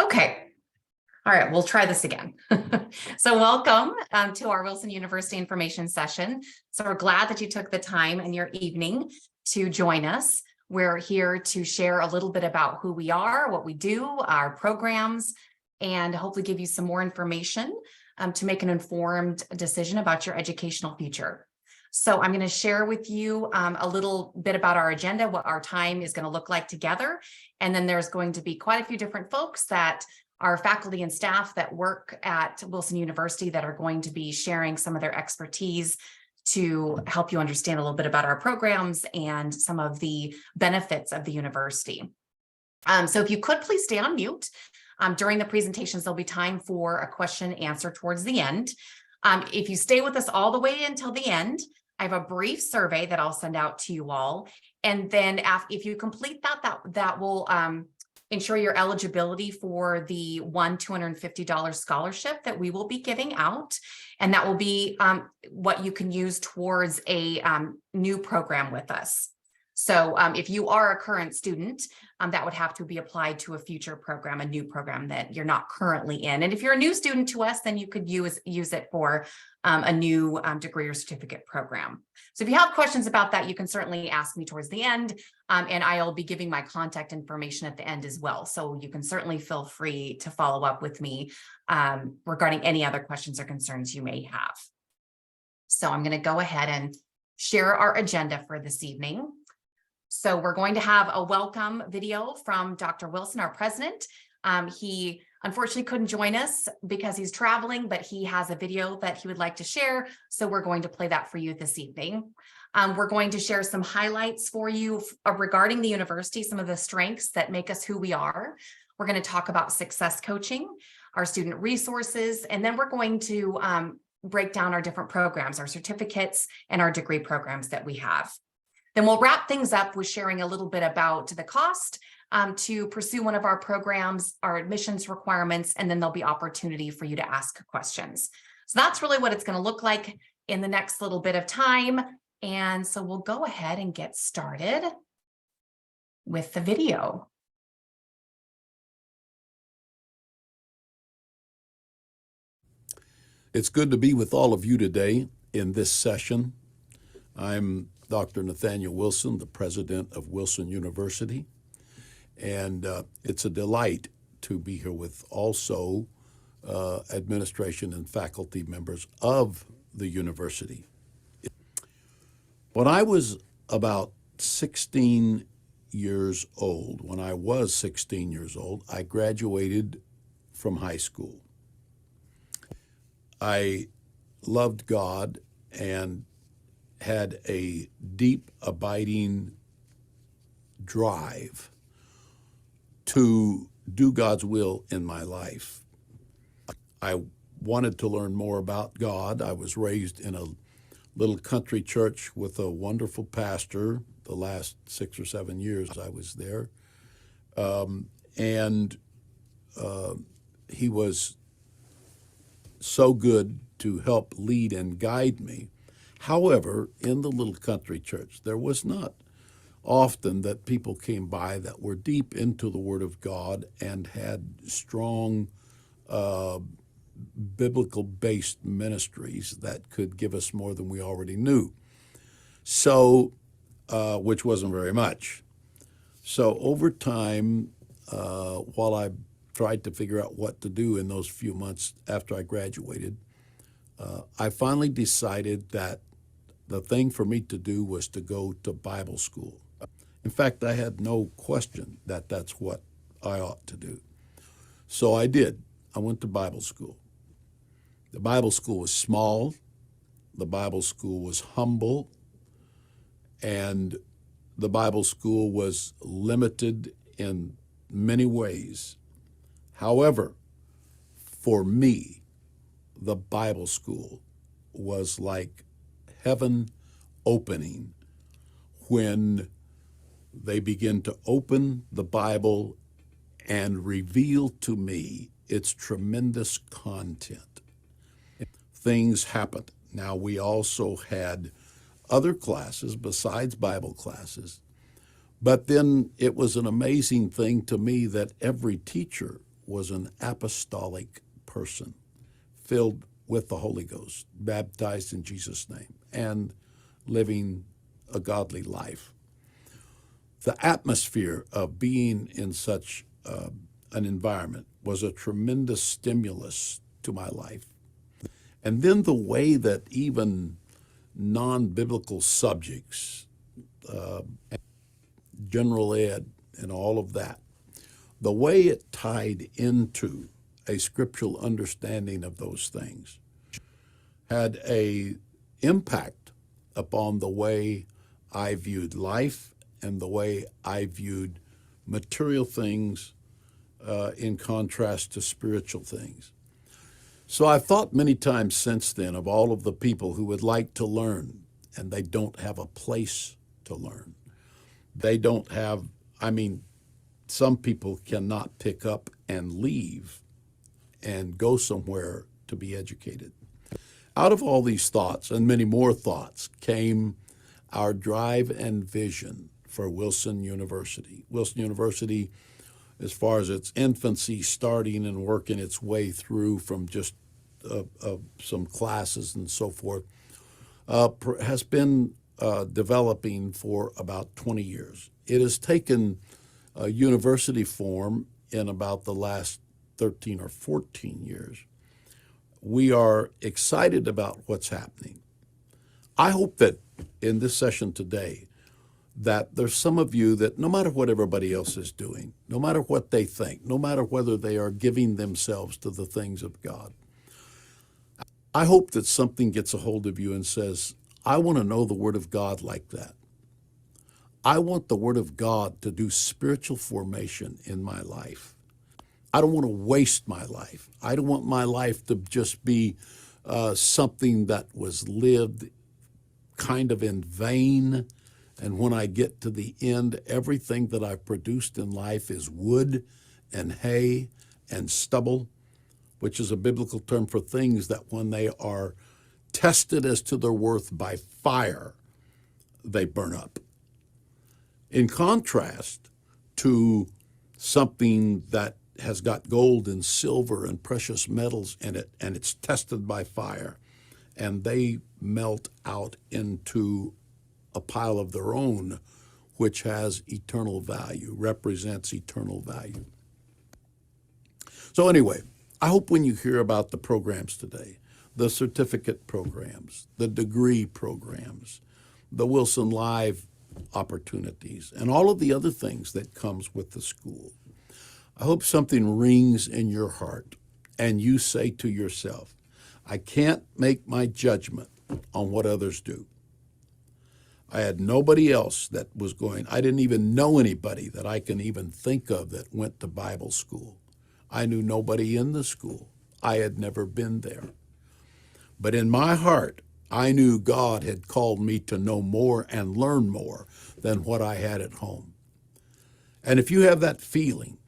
Okay. All right, we'll try this again. So welcome to our Wilson University information session. So we're glad that you took the time in your evening to join us. We're here to share a little bit about who we are, what we do, our programs, and hopefully give you some more information to make an informed decision about your educational future. So I'm going to share with you a little bit about our agenda, what our time is going to look like together. And then there's going to be quite a few different folks that are faculty and staff that work at Wilson University that are going to be sharing some of their expertise to help you understand a little bit about our programs and some of the benefits of the university. So if you could please stay on mute. During the presentations, there'll be time for a question and answer towards the end. If you stay with us all the way until the end, I have a brief survey that I'll send out to you all. And then if you complete that will ensure your eligibility for the $250 scholarship that we will be giving out. And that will be what you can use towards a new program with us. So if you are a current student, that would have to be applied to a future program, a new program that you're not currently in. And if you're a new student to us, then you could use it for a new degree or certificate program. So if you have questions about that, you can certainly ask me towards the end, and I'll be giving my contact information at the end as well. So you can certainly feel free to follow up with me regarding any other questions or concerns you may have. So I'm going to go ahead and share our agenda for this evening. So we're going to have a welcome video from Dr. Wilson, our president. He unfortunately couldn't join us because he's traveling, but he has a video that he would like to share. So we're going to play that for you this evening. We're going to share some highlights for you regarding the university, some of the strengths that make us who we are. We're going to talk about success coaching, our student resources, and then we're going to break down our different programs, our certificates, and our degree programs that we have. Then we'll wrap things up with sharing a little bit about the cost to pursue one of our programs, our admissions requirements, and then there'll be opportunity for you to ask questions. So that's really what it's going to look like in the next little bit of time. And so we'll go ahead and get started with the video. It's good to be with all of you today in this session. I'm Dr. Nathaniel Wilson, the president of Wilson University, and it's a delight to be here with also administration and faculty members of the university. When I was about 16 years old, I graduated from high school. I loved God and had a deep, abiding drive to do God's will in my life. I wanted to learn more about God. I was raised in a little country church with a wonderful pastor the last 6 or 7 years I was there. He was so good to help lead and guide me. However, in the little country church, there was not often that people came by that were deep into the Word of God and had strong biblical-based ministries that could give us more than we already knew. So, which wasn't very much. So over time, while I tried to figure out what to do in those few months after I graduated, I finally decided that the thing for me to do was to go to Bible school. In fact, I had no question that that's what I ought to do. So I did. I went to Bible school. The Bible school was small. The Bible school was humble. And the Bible school was limited in many ways. However, for me, the Bible school was like heaven opening when they begin to open the Bible and reveal to me its tremendous content. Things happened. Now, we also had other classes besides Bible classes, but then it was an amazing thing to me that every teacher was an apostolic person, filled with the Holy Ghost, baptized in Jesus' name, and living a godly life. The atmosphere of being in such an environment was a tremendous stimulus to my life. And then the way that even non-biblical subjects, general ed and all of that, the way it tied into a scriptural understanding of those things had an impact upon the way I viewed life and the way I viewed material things in contrast to spiritual things. So I've thought many times since then of all of the people who would like to learn and they don't have a place to learn. They don't have, some people cannot pick up and leave and go somewhere to be educated. Out of all these thoughts and many more thoughts came our drive and vision for Wilson University. Wilson University, as far as its infancy, starting and working its way through from just some classes and so forth, has been developing for about 20 years. It has taken a university form in about the last 13 or 14 years. We are excited about what's happening. I hope that in this session today, that there's some of you that no matter what everybody else is doing, no matter what they think, no matter whether they are giving themselves to the things of God, I hope that something gets a hold of you and says, I want to know the Word of God like that. I want the Word of God to do spiritual formation in my life. I don't want to waste my life. I don't want my life to just be something that was lived kind of in vain. And when I get to the end, everything that I've produced in life is wood and hay and stubble, which is a biblical term for things that when they are tested as to their worth by fire, they burn up. In contrast to something that has got gold and silver and precious metals in it, and it's tested by fire, and they melt out into a pile of their own, which has eternal value, represents eternal value. So anyway, I hope when you hear about the programs today, the certificate programs, the degree programs, the Wilson Live opportunities, and all of the other things that comes with the school, I hope something rings in your heart and you say to yourself, I can't make my judgment on what others do. I had nobody else that was going. I didn't even know anybody that I can even think of that went to Bible school. I knew nobody in the school. I had never been there. But in my heart, I knew God had called me to know more and learn more than what I had at home. And if you have that feeling,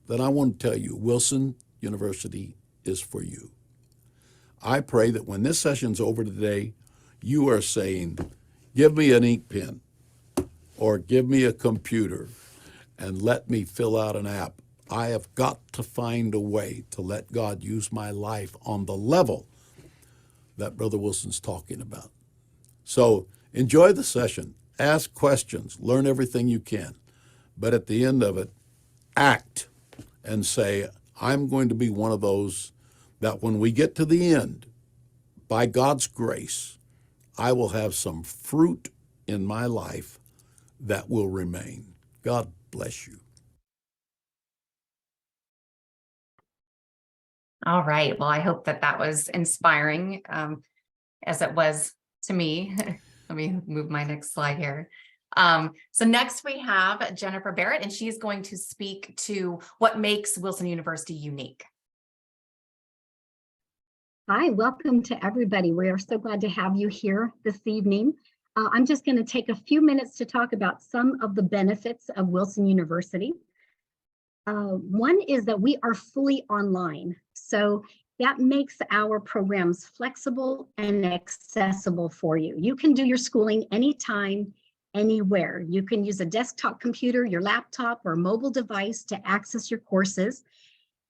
then I want to tell you, Wilson University is for you. I pray that when this session's over today, you are saying, give me an ink pen or give me a computer and let me fill out an app. I have got to find a way to let God use my life on the level that Brother Wilson's talking about. So enjoy the session, ask questions, learn everything you can, but at the end of it, act and say, I'm going to be one of those that when we get to the end, by God's grace, I will have some fruit in my life that will remain. God bless you. All right. Well, I hope that that was inspiring, as it was to me. Let me move my next slide here. So next we have Jennifer Barrett, and she's going to speak to what makes Wilson University unique. Hi, welcome to everybody. We are so glad to have you here this evening. I'm just going to take a few minutes to talk about some of the benefits of Wilson University. One is that we are fully online, so that makes our programs flexible and accessible for you. You can do your schooling anytime, anywhere. You can use a desktop computer, your laptop, or mobile device to access your courses.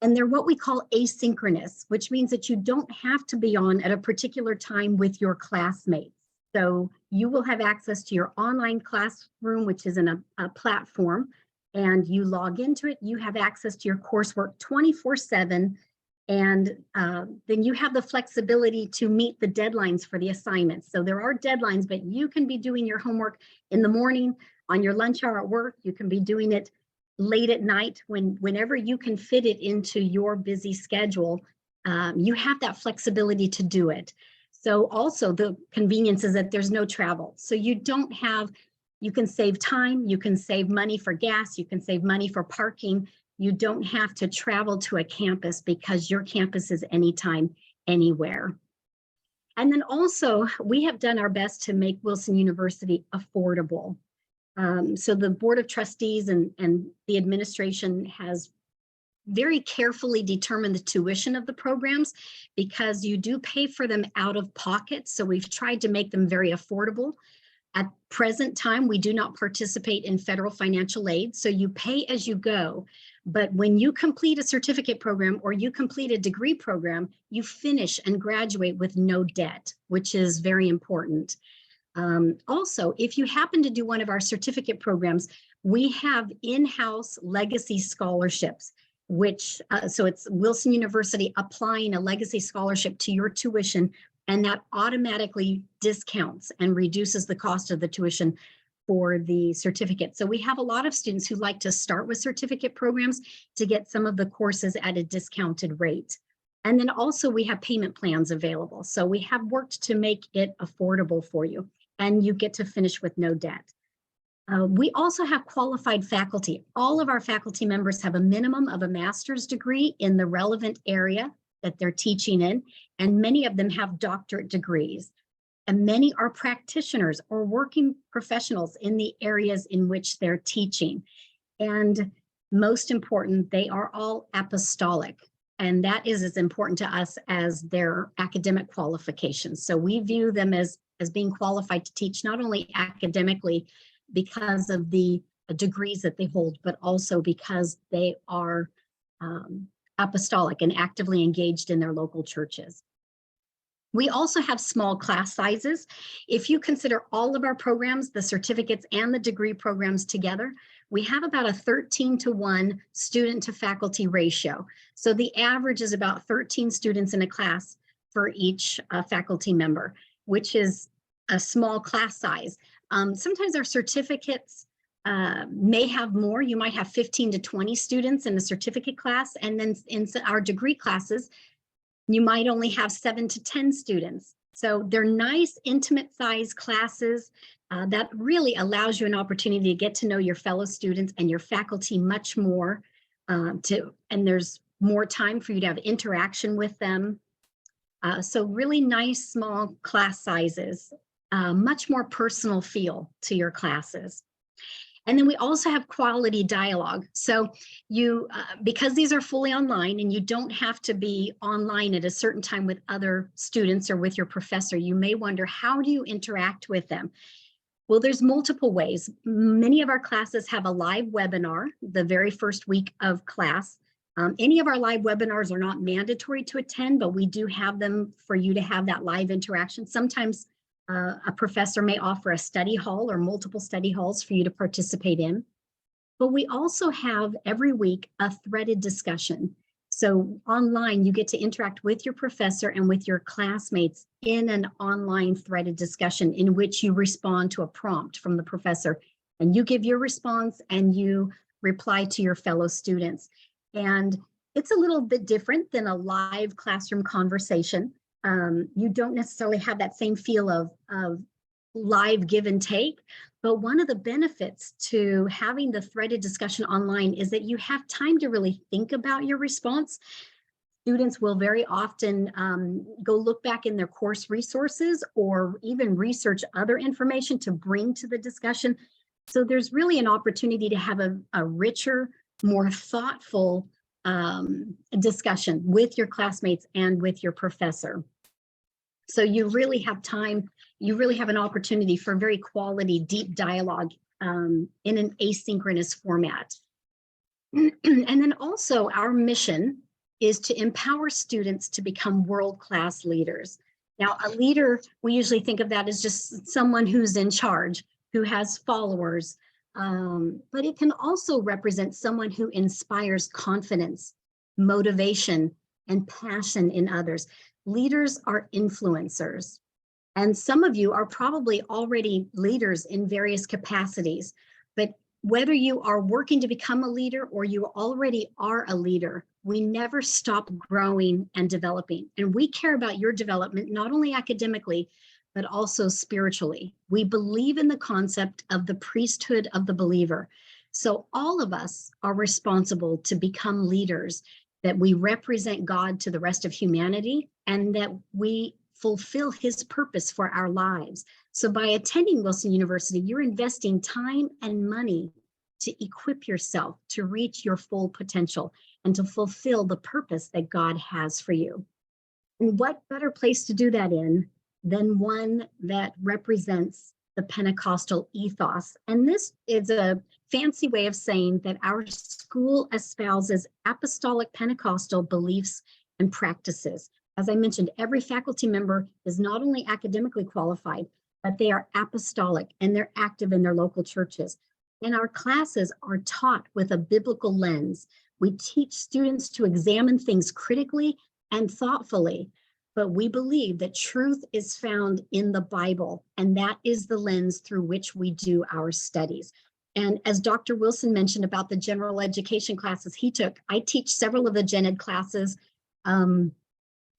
And they're what we call asynchronous, which means that you don't have to be on at a particular time with your classmates. So you will have access to your online classroom, which is in a platform, and you log into it. You have access to your coursework 24/7, and then you have the flexibility to meet the deadlines for the assignments. So there are deadlines, but you can be doing your homework in the morning, on your lunch hour at work. You can be doing it late at night, whenever you can fit it into your busy schedule. You have that flexibility to do it. So also the convenience is that there's no travel. So you can save time, you can save money for gas, you can save money for parking. You don't have to travel to a campus because your campus is anytime, anywhere. And then also, we have done our best to make Wilson University affordable. So the Board of Trustees and the administration has very carefully determined the tuition of the programs, because you do pay for them out of pocket. So we've tried to make them very affordable. At present time, we do not participate in federal financial aid, so you pay as you go. But when you complete a certificate program or you complete a degree program, you finish and graduate with no debt, which is very important. Also, if you happen to do one of our certificate programs, we have in-house legacy scholarships, which, so it's Wilson University applying a legacy scholarship to your tuition, and that automatically discounts and reduces the cost of the tuition for the certificate. So we have a lot of students who like to start with certificate programs to get some of the courses at a discounted rate. And then also we have payment plans available. So we have worked to make it affordable for you, and you get to finish with no debt. We also have qualified faculty. All of our faculty members have a minimum of a master's degree in the relevant area that they're teaching in, and many of them have doctorate degrees. And many are practitioners or working professionals in the areas in which they're teaching. And most important, they are all apostolic. And that is as important to us as their academic qualifications. So we view them as being qualified to teach, not only academically because of the degrees that they hold, but also because they are apostolic and actively engaged in their local churches. We also have small class sizes. If you consider all of our programs, the certificates and the degree programs together, we have about a 13-to-1 student to faculty ratio. So the average is about 13 students in a class for each faculty member, which is a small class size. Sometimes our certificates may have more. You might have 15 to 20 students in a certificate class, and then in our degree classes, you might only have 7 to 10 students. So they're nice, intimate size classes that really allows you an opportunity to get to know your fellow students and your faculty much more, and there's more time for you to have interaction with them. So really nice, small class sizes, much more personal feel to your classes. And then we also have quality dialogue. So you, because these are fully online and you don't have to be online at a certain time with other students or with your professor, you may wonder, how do you interact with them? Well, there's multiple ways. Many of our classes have a live webinar the very first week of class. Any of our live webinars are not mandatory to attend, but we do have them for you to have that live interaction. Sometimes a professor may offer a study hall or multiple study halls for you to participate in. But we also have every week a threaded discussion. So online, you get to interact with your professor and with your classmates in an online threaded discussion in which you respond to a prompt from the professor. And you give your response and you reply to your fellow students. And it's a little bit different than a live classroom conversation. You don't necessarily have that same feel of live give and take, but one of the benefits to having the threaded discussion online is that you have time to really think about your response. Students will very often go look back in their course resources or even research other information to bring to the discussion. So there's really an opportunity to have a richer, more thoughtful discussion with your classmates and with your professor. So you really have time, you really have an opportunity for very quality, deep dialogue in an asynchronous format. And then also our mission is to empower students to become world-class leaders. Now, a leader, we usually think of that as just someone who's in charge, who has followers, but it can also represent someone who inspires confidence, motivation, and passion in others. Leaders are influencers. And some of you are probably already leaders in various capacities, but whether you are working to become a leader or you already are a leader, we never stop growing and developing. And we care about your development, not only academically, but also spiritually. We believe in the concept of the priesthood of the believer. So all of us are responsible to become leaders, that we represent God to the rest of humanity, and that we fulfill his purpose for our lives. So by attending Wilson University, you're investing time and money to equip yourself to reach your full potential and to fulfill the purpose that God has for you. And what better place to do that in than one that represents the Pentecostal ethos? And this is a fancy way of saying that our school espouses apostolic Pentecostal beliefs and practices. As I mentioned, every faculty member is not only academically qualified, but they are apostolic and they're active in their local churches. And our classes are taught with a biblical lens. We teach students to examine things critically and thoughtfully, but we believe that truth is found in the Bible, and that is the lens through which we do our studies. And as Dr. Wilson mentioned about the general education classes he took, I teach several of the gen ed classes,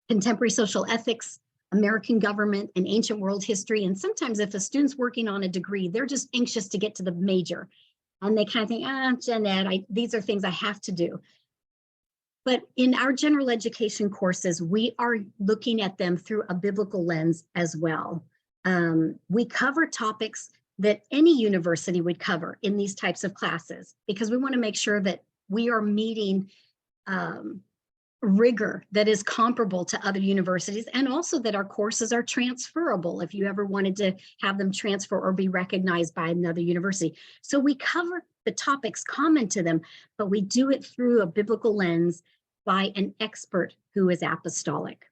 contemporary social ethics, American government, and ancient world history. And sometimes if a student's working on a degree, they're just anxious to get to the major. And they kind of think, gen ed, these are things I have to do. But in our general education courses, we are looking at them through a biblical lens as well. We cover topics that any university would cover in these types of classes, because we want to make sure that we are meeting rigor that is comparable to other universities, and also that our courses are transferable if you ever wanted to have them transfer or be recognized by another university. So we cover the topics common to them, but we do it through a biblical lens by an expert who is apostolic.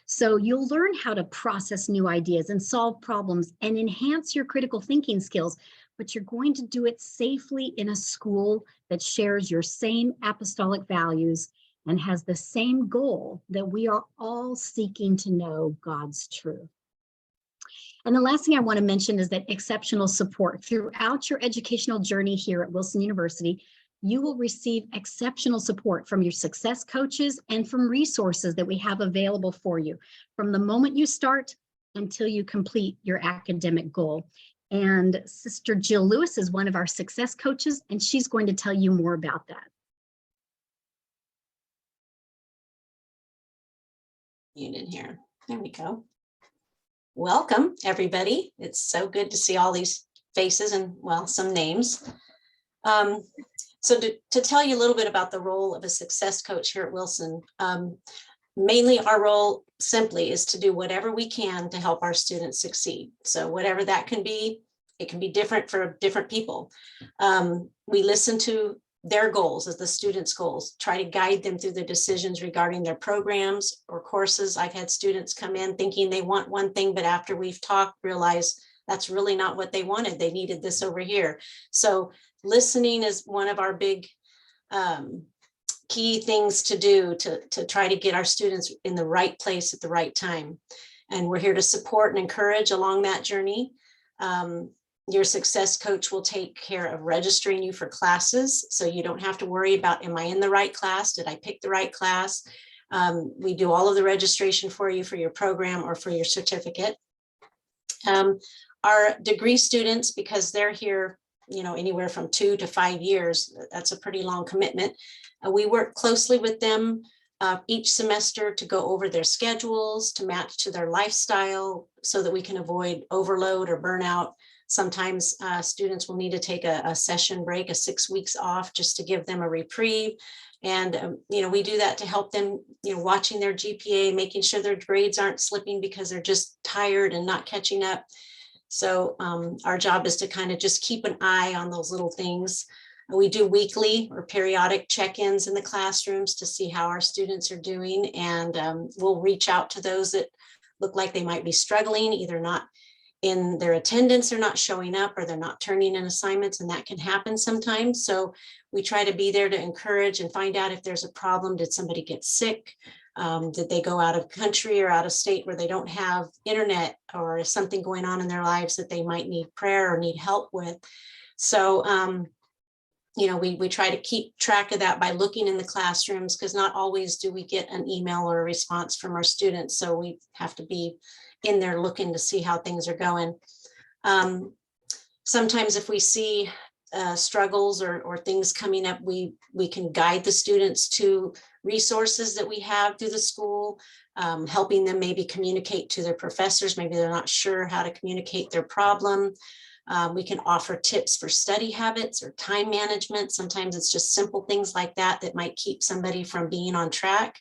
So you'll learn how to process new ideas and solve problems and enhance your critical thinking skills, but you're going to do it safely in a school that shares your same apostolic values and has the same goal, that we are all seeking to know God's truth. And the last thing I want to mention is that exceptional support. Throughout your educational journey here at Wilson University, you will receive exceptional support from your success coaches and from resources that we have available for you from the moment you start until you complete your academic goal. And Sister Jill Lewis is one of our success coaches, and she's going to tell you more about that. Unit here. There we go. Welcome, everybody. It's so good to see all these faces and, well, some names. So to tell you a little bit about the role of a success coach here at Wilson, mainly our role simply is to do whatever we can to help our students succeed. So whatever that can be, it can be different for different people. We listen to their goals, as the students' goals, try to guide them through the decisions regarding their programs or courses. I've had students come in thinking they want one thing, but after we've talked, realize that's really not what they wanted. They needed this over here. So listening is one of our big key things to do to try to get our students in the right place at the right time. And we're here to support and encourage along that journey. Your success coach will take care of registering you for classes, so you don't have to worry about, am I in the right class? Did I pick the right class? We do all of the registration for you for your program or for your certificate. Our degree students, because they're here, anywhere from 2 to 5 years, that's a pretty long commitment. We work closely with them each semester to go over their schedules, to match to their lifestyle so that we can avoid overload or burnout. Sometimes students will need to take a session break, 6 weeks off, just to give them a reprieve. And, we do that to help them, watching their GPA, making sure their grades aren't slipping because they're just tired and not catching up. So our job is to kind of just keep an eye on those little things. We do weekly or periodic check-ins in the classrooms to see how our students are doing, and we'll reach out to those that look like they might be struggling, either not in their attendance, they're not showing up, or they're not turning in assignments, and that can happen sometimes. So we try to be there to encourage and find out if there's a problem. Did somebody get sick? Did they go out of country or out of state where they don't have internet, or is something going on in their lives that they might need prayer or need help with? So, you know, we try to keep track of that by looking in the classrooms, because not always do we get an email or a response from our students. So we have to be in there looking to see how things are going. Sometimes if we see struggles or things coming up, we can guide the students to resources that we have through the school, helping them maybe communicate to their professors. Maybe they're not sure how to communicate their problem. We can offer tips for study habits or time management. Sometimes it's just simple things like that that might keep somebody from being on track.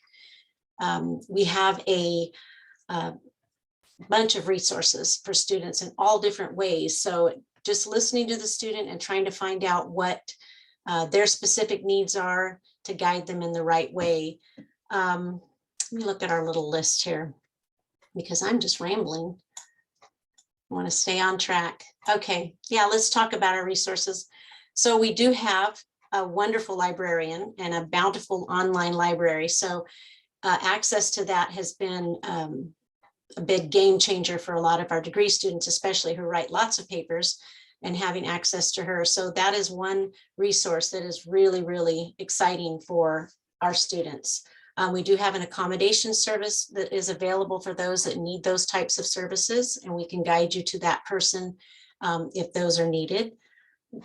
We have a bunch of resources for students in all different ways. So just listening to the student and trying to find out what their specific needs are to guide them in the right way. Let me look at our little list here, because I'm just rambling. I want to stay on track. Okay, yeah, let's talk about our resources. So we do have a wonderful librarian and a bountiful online library. So access to that has been a big game changer for a lot of our degree students, especially who write lots of papers, and having access to her. So that is one resource that is really, really exciting for our students. We do have an accommodation service that is available for those that need those types of services, and we can guide you to that person if those are needed.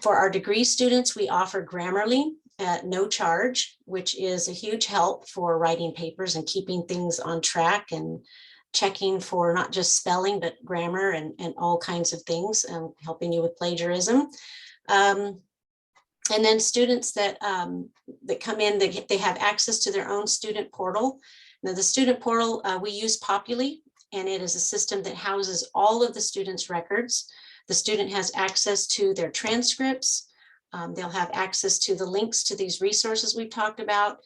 For our degree students, we offer Grammarly at no charge, which is a huge help for writing papers and keeping things on track and checking for not just spelling, but grammar and all kinds of things, helping you with plagiarism. And then students that come in, they have access to their own student portal. Now, the student portal, we use Populi, and it is a system that houses all of the students' records. The student has access to their transcripts. They'll have access to the links to these resources we've talked about.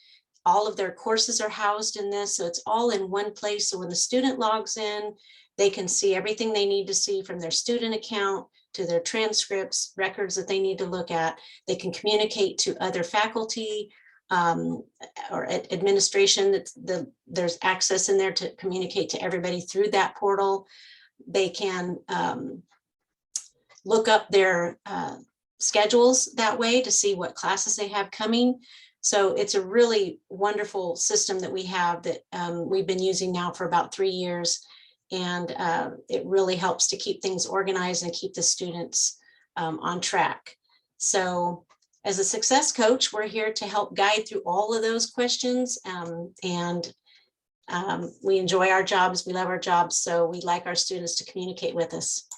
All of their courses are housed in this, so it's all in one place. So when the student logs in, they can see everything they need to see, from their student account to their transcripts, records that they need to look at. They can communicate to other faculty or administration. There's access in there to communicate to everybody through that portal. They can look up their schedules that way to see what classes they have coming. So it's a really wonderful system that we have that we've been using now for about 3 years. And it really helps to keep things organized and keep the students on track. So as a success coach, we're here to help guide through all of those questions. And we enjoy our jobs. We love our jobs. So we like our students to communicate with us.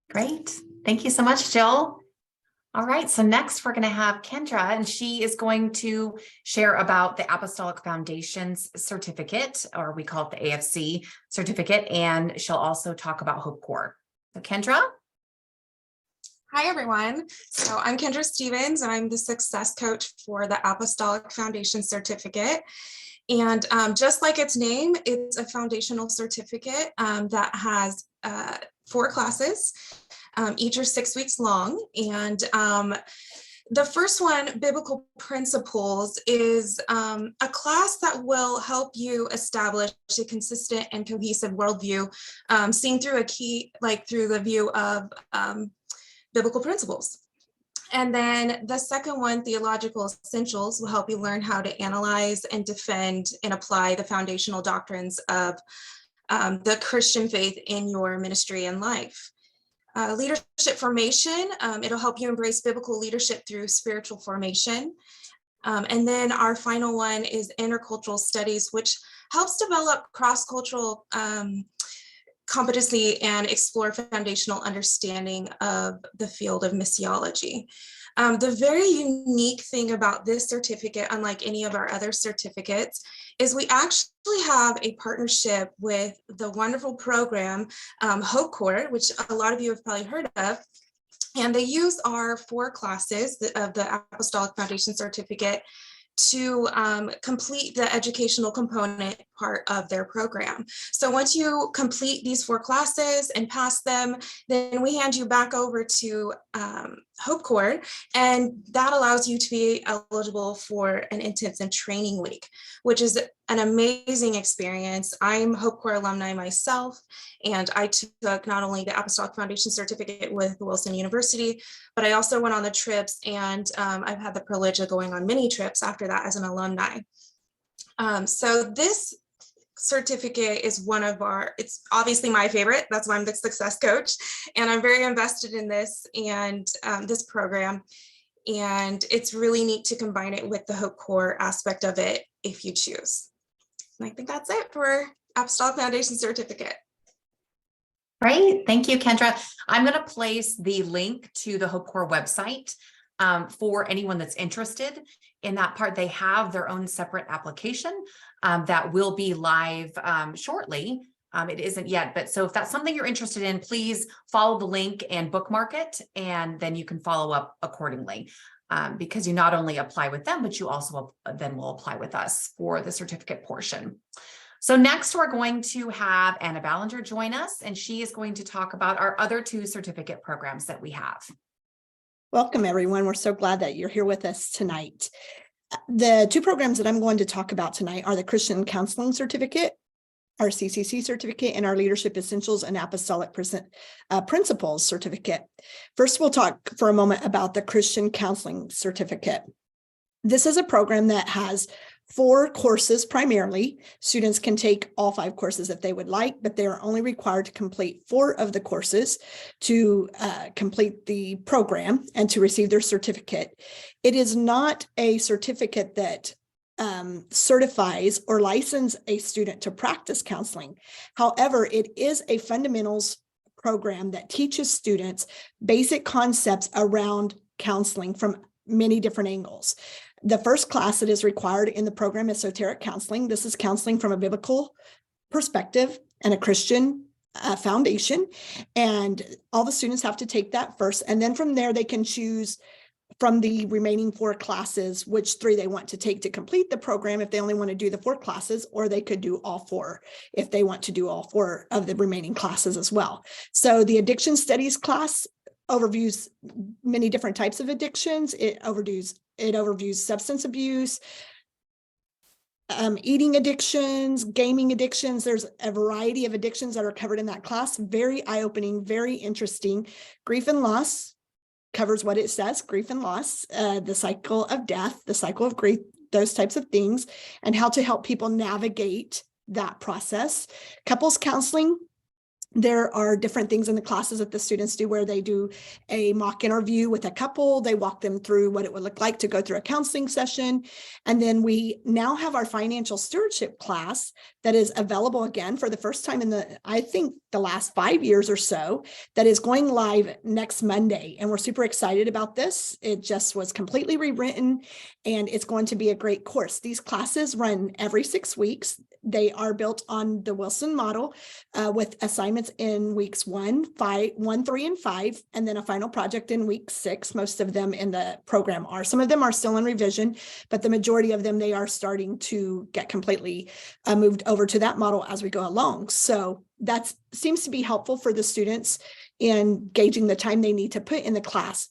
Great. Thank you so much, Jill. All right, so next we're going to have Kendra, and she is going to share about the Apostolic Foundation's certificate, or we call it the AFC certificate, and she'll also talk about Hope Corps. So Kendra? Hi, everyone. So I'm Kendra Stevens, and I'm the success coach for the Apostolic Foundation certificate. And just like its name, it's a foundational certificate that has 4 classes. Each are 6 weeks long. And the first one, Biblical Principles, is a class that will help you establish a consistent and cohesive worldview, seen through through the view of biblical principles. And then the second one, Theological Essentials, will help you learn how to analyze and defend and apply the foundational doctrines of the Christian faith in your ministry and life. Leadership Formation, it'll help you embrace biblical leadership through spiritual formation. And then our final one is Intercultural Studies, which helps develop cross-cultural competency and explore foundational understanding of the field of missiology. The very unique thing about this certificate, unlike any of our other certificates, is we actually have a partnership with the wonderful program Hope Corps, which a lot of you have probably heard of. And they use our 4 classes of the Apostolic Foundation Certificate to complete the educational component part of their program. So once you complete these 4 classes and pass them, then we hand you back over to Hope Corps, and that allows you to be eligible for an intensive training week, which is an amazing experience. I'm Hope Corps alumni myself, and I took not only the Apostolic Foundation Certificate with Wilson University, but I also went on the trips, and I've had the privilege of going on many trips after that as an alumni. So this certificate is one of it's obviously my favorite. That's why I'm the success coach, and I'm very invested in this and this program. And it's really neat to combine it with the Hope Corps aspect of it if you choose. And I think that's it for Apostolic Foundation Certificate. Great. Thank you, Kendra. I'm going to place the link to the Hope Corps website for anyone that's interested in that part. They have their own separate application that will be live shortly. It isn't yet, but so if that's something you're interested in, please follow the link and bookmark it, and then you can follow up accordingly. Because you not only apply with them, but you also then will apply with us for the certificate portion. So next, we're going to have Anna Ballinger join us, and she is going to talk about our other 2 certificate programs that we have. Welcome, everyone. We're so glad that you're here with us tonight. The 2 programs that I'm going to talk about tonight are the Christian Counseling Certificate, our CCC certificate, and our Leadership Essentials and Apostolic Principles certificate. First, we'll talk for a moment about the Christian Counseling Certificate. This is a program that has 4 courses primarily. Students can take all 5 courses if they would like, but they are only required to complete 4 of the courses to complete the program and to receive their certificate. It is not a certificate that certifies or license a student to practice counseling. However, it is a fundamentals program that teaches students basic concepts around counseling from many different angles. The first class that is required in the program is esoteric counseling. This is counseling from a biblical perspective and a Christian foundation. And all the students have to take that first. And then from there, they can choose from the remaining 4 classes, which 3 they want to take to complete the program if they only want to do the 4 classes, or they could do all 4 if they want to do all 4 of the remaining classes as well. So the addiction studies class overviews many different types of addictions. It overviews substance abuse, eating addictions, gaming addictions. There's a variety of addictions that are covered in that class. Very eye-opening, very interesting. Grief and loss covers what it says, grief and loss, the cycle of death, the cycle of grief, those types of things, and how to help people navigate that process. Couples counseling. There are different things in the classes that the students do where they do a mock interview with a couple. They walk them through what it would look like to go through a counseling session. And then we now have our financial stewardship class that is available again for the first time in I think the last 5 years or so, that is going live next Monday. And we're super excited about this. It just was completely rewritten, and it's going to be a great course. These classes run every 6 weeks. They are built on the Wilson model with assignments in weeks 1, 3, and 5, and then a final project in week 6. Most of them in the program are. Some of them are still in revision, but the majority of them, they are starting to get completely moved over to that model as we go along. So that seems to be helpful for the students in gauging the time they need to put in the class.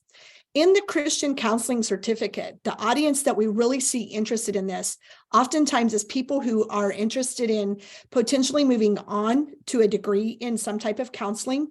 In the Christian Counseling Certificate, the audience that we really see interested in this oftentimes is people who are interested in potentially moving on to a degree in some type of counseling.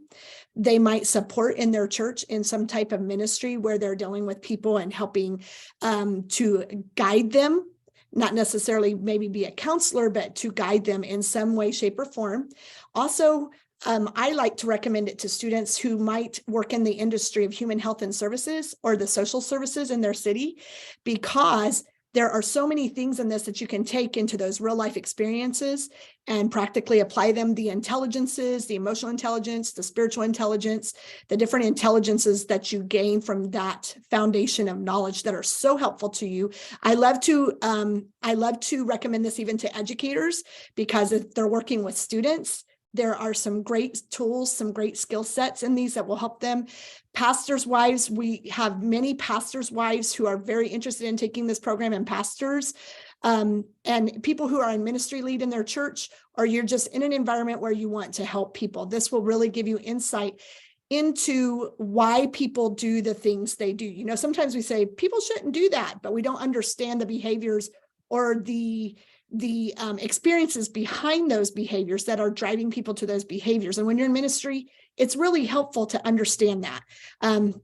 They might support in their church in some type of ministry where they're dealing with people and helping to guide them, not necessarily maybe be a counselor, but to guide them in some way, shape, or form. Also, I like to recommend it to students who might work in the industry of human health and services or the social services in their city, because there are so many things in this that you can take into those real life experiences and practically apply them. The intelligences, the emotional intelligence, the spiritual intelligence, the different intelligences that you gain from that foundation of knowledge that are so helpful to you. I love to recommend this even to educators, because if they're working with students, There are some great tools, some great skill sets in these that will help them. Pastors' wives, we have many pastors' wives who are very interested in taking this program, and pastors and people who are in ministry lead in their church, or you're just in an environment where you want to help people. This will really give you insight into why people do the things they do. You know, sometimes we say people shouldn't do that, but we don't understand the behaviors or the experiences behind those behaviors that are driving people to those behaviors. And when you're in ministry, it's really helpful to understand that.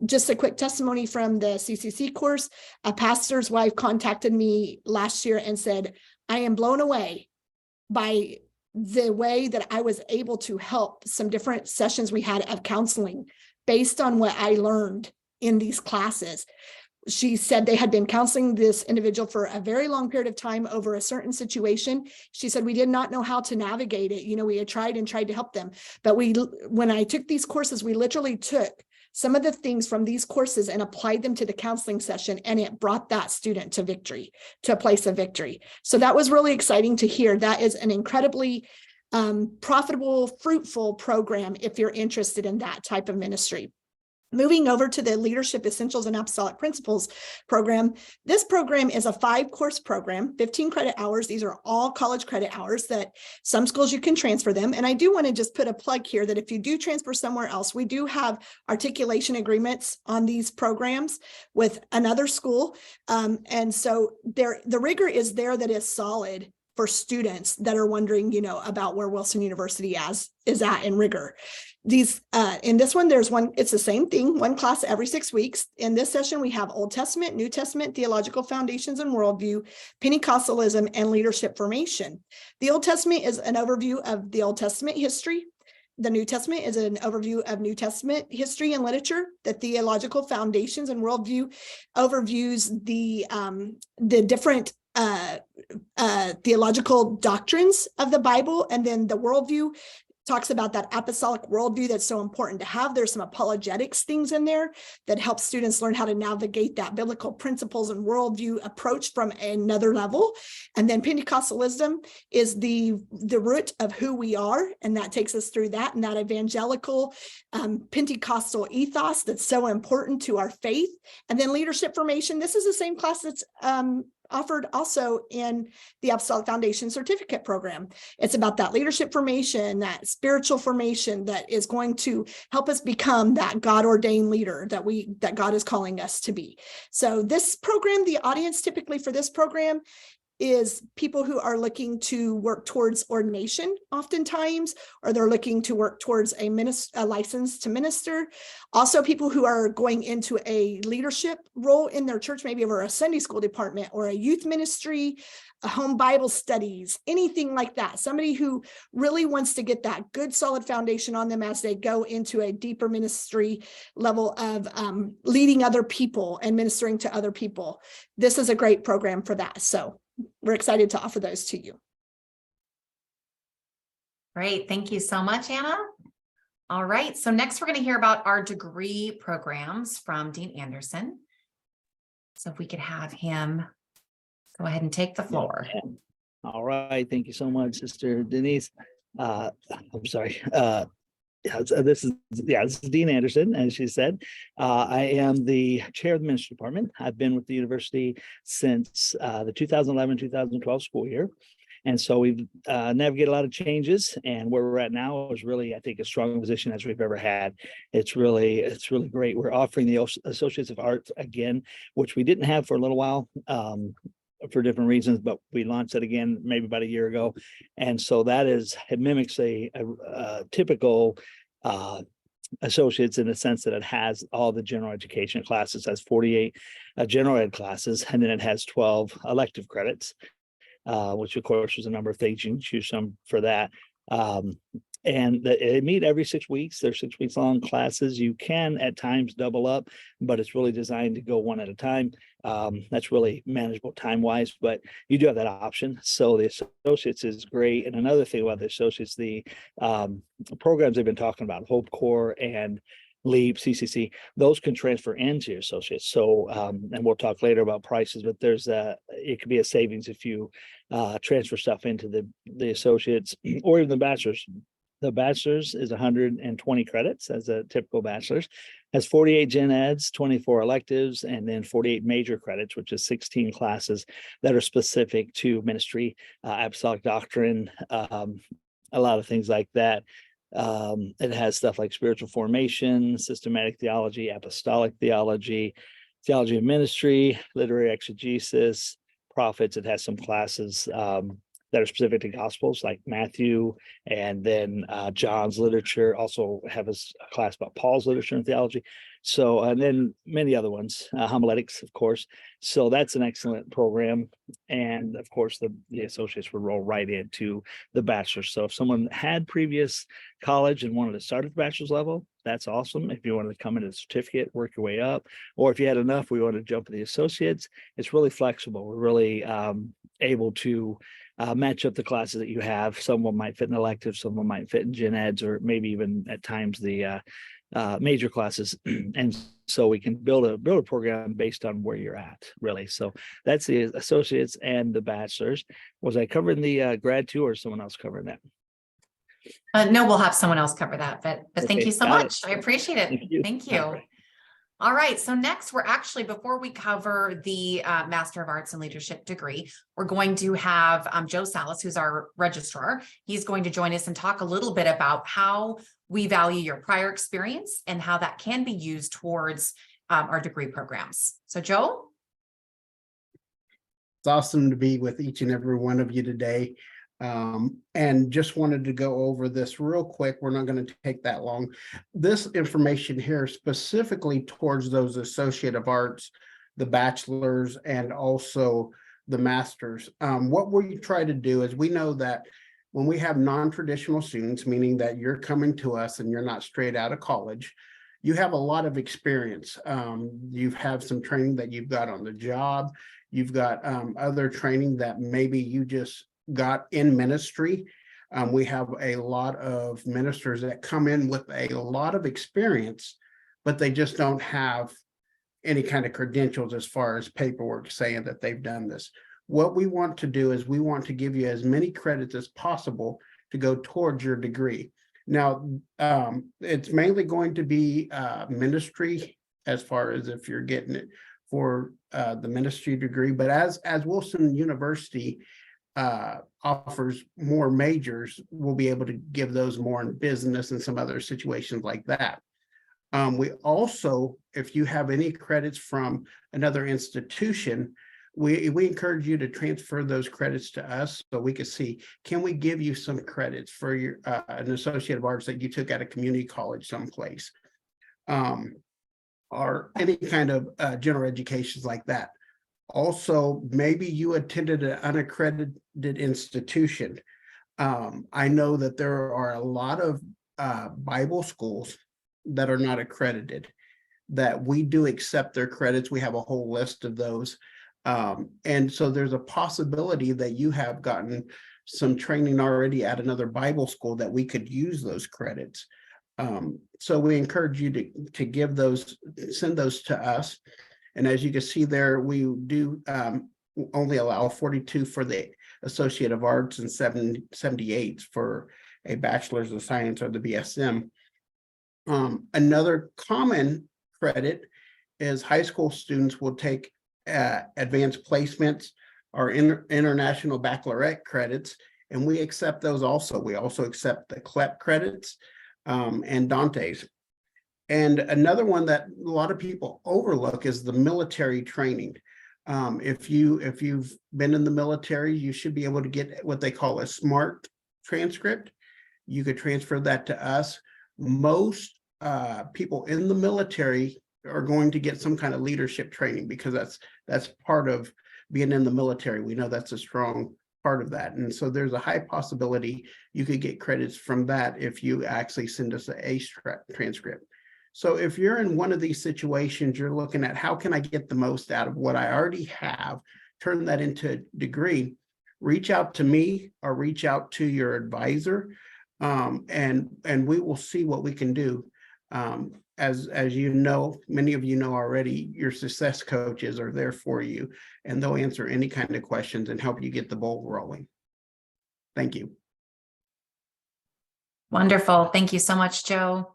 Just a quick testimony from the CCC course. A pastor's wife contacted me last year and said, I am blown away by the way that I was able to help some different sessions we had of counseling based on what I learned in these classes. She said they had been counseling this individual for a very long period of time over a certain situation. She said, we did not know how to navigate it. You know, we had tried to help them. But when I took these courses, we literally took some of the things from these courses and applied them to the counseling session, and it brought that student to victory, to a place of victory. So that was really exciting to hear. That is an incredibly profitable, fruitful program if you're interested in that type of ministry. Moving over to the Leadership Essentials and Apostolic Principles program. This program is a 5-course program, 15 credit hours. These are all college credit hours that some schools you can transfer them. And I do want to just put a plug here that if you do transfer somewhere else, we do have articulation agreements on these programs with another school. And so the rigor is there that is solid for students that are wondering, you know, about where Wilson University is at in rigor. These in this one, it's the same thing, one class every 6 weeks. In this session, we have Old Testament, New Testament, theological foundations and worldview, Pentecostalism, and leadership formation. The Old Testament is an overview of the Old Testament history. The New Testament is an overview of New Testament history and literature. The theological foundations and worldview overviews the different theological doctrines of the Bible. And then the worldview talks about that apostolic worldview that's so important to have. There's some apologetics things in there that help students learn how to navigate that biblical principles and worldview approach from another level. And then Pentecostalism is the root of who we are, and that takes us through that and that evangelical Pentecostal ethos that's so important to our faith. And then leadership formation. This is the same class that's offered also in the Apostolic Foundation Certificate Program. It's about that leadership formation, that spiritual formation that is going to help us become that God-ordained leader that God is calling us to be. So this program, the audience typically for this program is people who are looking to work towards ordination oftentimes, or they're looking to work towards a license to minister. Also people who are going into a leadership role in their church, maybe over a Sunday school department or a youth ministry, a home Bible studies, anything like that. Somebody who really wants to get that good solid foundation on them as they go into a deeper ministry level of leading other people and ministering to other people. This is a great program for that. So we're excited to offer those to you. Great. Thank you so much, Anna. All right. So next we're going to hear about our degree programs from Dean Anderson. So if we could have him go ahead and take the floor. All right. Thank you so much, Sister Denise. I'm sorry. This is Dean Anderson, as she said. I am the chair of the ministry department. I've been with the university since the 2011-2012 school year. And so we've navigated a lot of changes, and where we're at now is really, I think, a strong position as we've ever had. It's really great. We're offering the Associates of Arts again, which we didn't have for a little while. For different reasons, but we launched it again maybe about a year ago. And so it mimics a typical associates in the sense that it has all the general education classes, has 48 general ed classes, and then it has 12 elective credits, which of course is a number of things. You can choose some for that. And they meet every 6 weeks. They're 6 weeks long classes. You can at times double up, but it's really designed to go one at a time. That's really manageable time wise, but you do have that option. So the associates is great. And another thing about the associates, the programs they've been talking about, Hope Corps and LEAP, CCC, those can transfer into your associates. So, and we'll talk later about prices, but it could be a savings if you transfer stuff into the associates or even the bachelor's The bachelor's is 120 credits as a typical bachelor's, has 48 gen eds, 24 electives, and then 48 major credits, which is 16 classes that are specific to ministry, apostolic doctrine, a lot of things like that. It has stuff like spiritual formation, systematic theology, apostolic theology, theology of ministry, literary exegesis, prophets. It has some classes that are specific to gospels like Matthew, and then John's literature. Also have a class about Paul's literature and theology. So, and then many other ones, homiletics, of course. So that's an excellent program. And of course, the associates would roll right into the bachelor's. So if someone had previous college and wanted to start at the bachelor's level, that's awesome. If you wanted to come into the certificate, work your way up, or if you had enough, we want to jump to the associates. It's really flexible. We're really able to match up the classes that you have. Some of them might fit in electives, some of them might fit in gen eds, or maybe even at times the major classes. And so we can build a program based on where you're at, really. So that's the associates and the bachelor's. Was I covering the grad too, or someone else covering that? No, we'll have someone else cover that, but thank Okay, you so got it. much. I appreciate it. Thank you. Thank you. All right. All right, so next we're actually, before we cover the Master of Arts in Leadership degree, we're going to have Joe Salas, who's our registrar. He's going to join us and talk a little bit about how we value your prior experience and how that can be used towards our degree programs. So Joe? It's awesome to be with each and every one of you today. And just wanted to go over this real quick. We're not going to take that long. This information here specifically towards those Associate of Arts, the bachelor's, and also the master's. What we try to do is, we know that when we have non-traditional students, meaning that you're coming to us and you're not straight out of college, you have a lot of experience. You have some training that you've got on the job. You've got other training that maybe you just got in ministry. We have a lot of ministers that come in with a lot of experience, but they just don't have any kind of credentials as far as paperwork saying that they've done this. What we want to do is we want to give you as many credits as possible to go towards your degree. Now, it's mainly going to be ministry, as far as if you're getting it for the ministry degree, but as Wilson University offers more majors, we'll be able to give those more in business and some other situations like that. We also, if you have any credits from another institution, we encourage you to transfer those credits to us so we can see, can we give you some credits for your an Associate of Arts that you took at a community college someplace, or any kind of general educations like that. Also, maybe you attended an unaccredited institution. I know that there are a lot of Bible schools that are not accredited, that we do accept their credits. We have a whole list of those. And so there's a possibility that you have gotten some training already at another Bible school that we could use those credits. So we encourage you to give those, send those to us. And as you can see there, we do only allow 42 for the Associate of Arts and 78 for a Bachelor's of Science or the BSM. Another common credit is high school students will take advanced placements or international baccalaureate credits, and we accept those also. We also accept the CLEP credits and Dante's. And another one that a lot of people overlook is the military training. If you've been in the military, you should be able to get what they call a SMART transcript. You could transfer that to us. Most people in the military are going to get some kind of leadership training, because that's part of being in the military. We know that's a strong part of that. And so there's a high possibility you could get credits from that if you actually send us an ACE transcript. So if you're in one of these situations, you're looking at, how can I get the most out of what I already have, turn that into a degree, reach out to me or reach out to your advisor, and we will see what we can do. As you know, many of you know already, your success coaches are there for you, and they'll answer any kind of questions and help you get the ball rolling. Thank you. Wonderful. Thank you so much, Joe.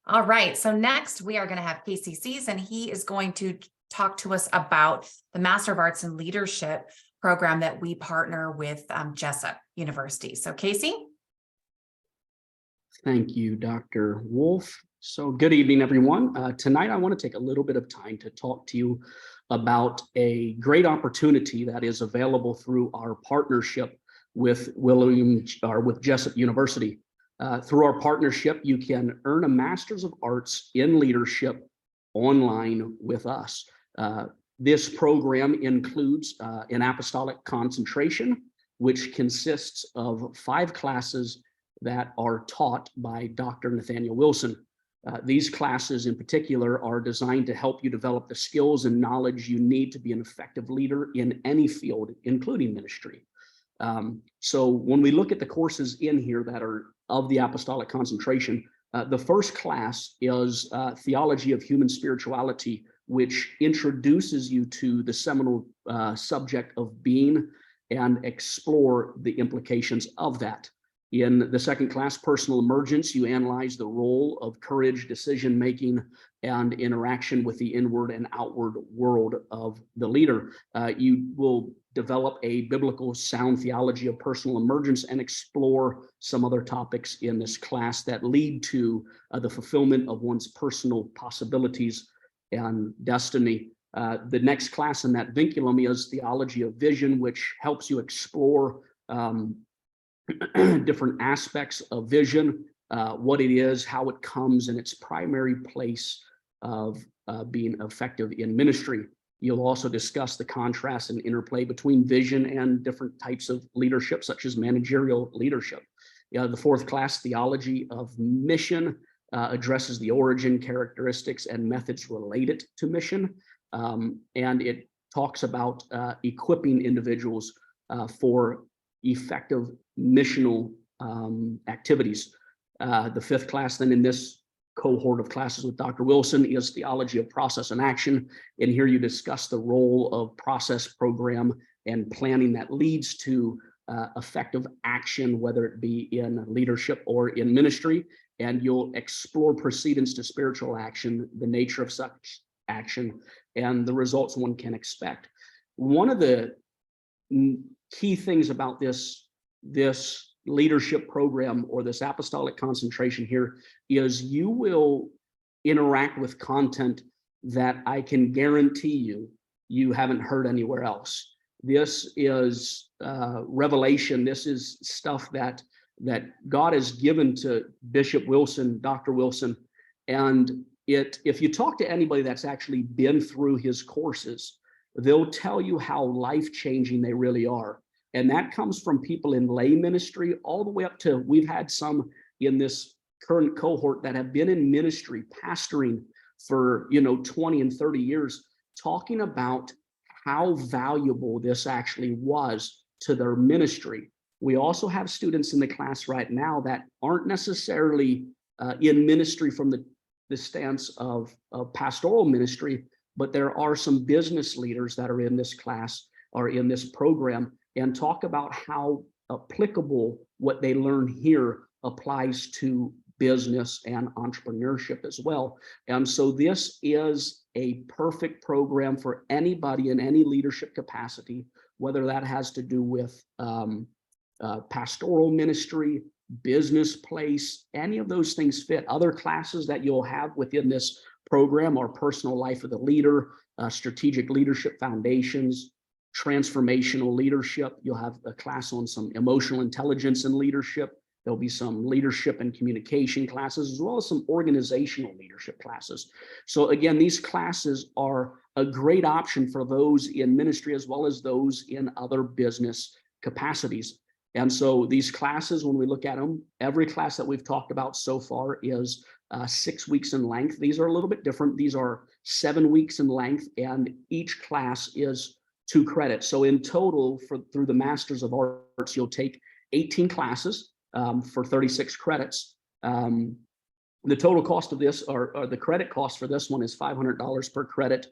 All right. So next we are going to have Casey Sees, and he is going to talk to us about the Master of Arts in Leadership program that we partner with Jessup University. So Casey. Thank you, Dr. Wolf. So good evening, everyone. Tonight, I want to take a little bit of time to talk to you about a great opportunity that is available through our partnership with Jessup University. Through our partnership, you can earn a Master's of Arts in Leadership online with us. This program includes an apostolic concentration, which consists of 5 classes that are taught by Dr. Nathaniel Wilson. These classes in particular are designed to help you develop the skills and knowledge you need to be an effective leader in any field, including ministry. So when we look at the courses in here that are of the apostolic concentration, the first class is Theology of Human Spirituality, which introduces you to the seminal subject of being and explore the implications of that. In the second class, Personal Emergence, you analyze the role of courage, decision-making, and interaction with the inward and outward world of the leader. You will develop a biblical sound theology of personal emergence and explore some other topics in this class that lead to the fulfillment of one's personal possibilities and destiny. The next class in that vinculum is Theology of Vision, which helps you explore different aspects of vision, what it is, how it comes, and its primary place of being effective in ministry. You'll also discuss the contrast and interplay between vision and different types of leadership, such as managerial leadership. The fourth class, Theology of Mission, addresses the origin, characteristics, and methods related to mission. And it talks about equipping individuals for effective missional activities. The fifth class then in this cohort of classes with Dr. Wilson is Theology of Process and Action. And here you discuss the role of process, program, and planning that leads to effective action, whether it be in leadership or in ministry. And you'll explore precedence to spiritual action, the nature of such action, and the results one can expect. One of the key things about this leadership program or this apostolic concentration here is you will interact with content that I can guarantee you haven't heard anywhere else. This is revelation. This is stuff that God has given to Bishop Wilson, Dr. Wilson, and if you talk to anybody that's actually been through his courses, they'll tell you how life-changing they really are. And that comes from people in lay ministry all the way up to, we've had some in this current cohort that have been in ministry, pastoring for 20 and 30 years, talking about how valuable this actually was to their ministry. We also have students in the class right now that aren't necessarily in ministry from the stance of pastoral ministry, but there are some business leaders that are in this class or in this program and talk about how applicable what they learn here applies to business and entrepreneurship as well. And so this is a perfect program for anybody in any leadership capacity, whether that has to do with pastoral ministry, business place, any of those things fit. Other classes that you'll have within this program are Personal Life of the Leader, Strategic Leadership Foundations, Transformational Leadership. You'll have a class on some emotional intelligence and leadership. There'll be some leadership and communication classes, as well as some organizational leadership classes. So again, these classes are a great option for those in ministry as well as those in other business capacities. And so these classes, when we look at them, every class that we've talked about so far is 6 weeks in length. These are a little bit different. These are 7 weeks in length, and each class is 2 credits. So in total, through the Masters of Arts, you'll take 18 classes for 36 credits. The total cost of this, or the credit cost for this one, is $500 per credit,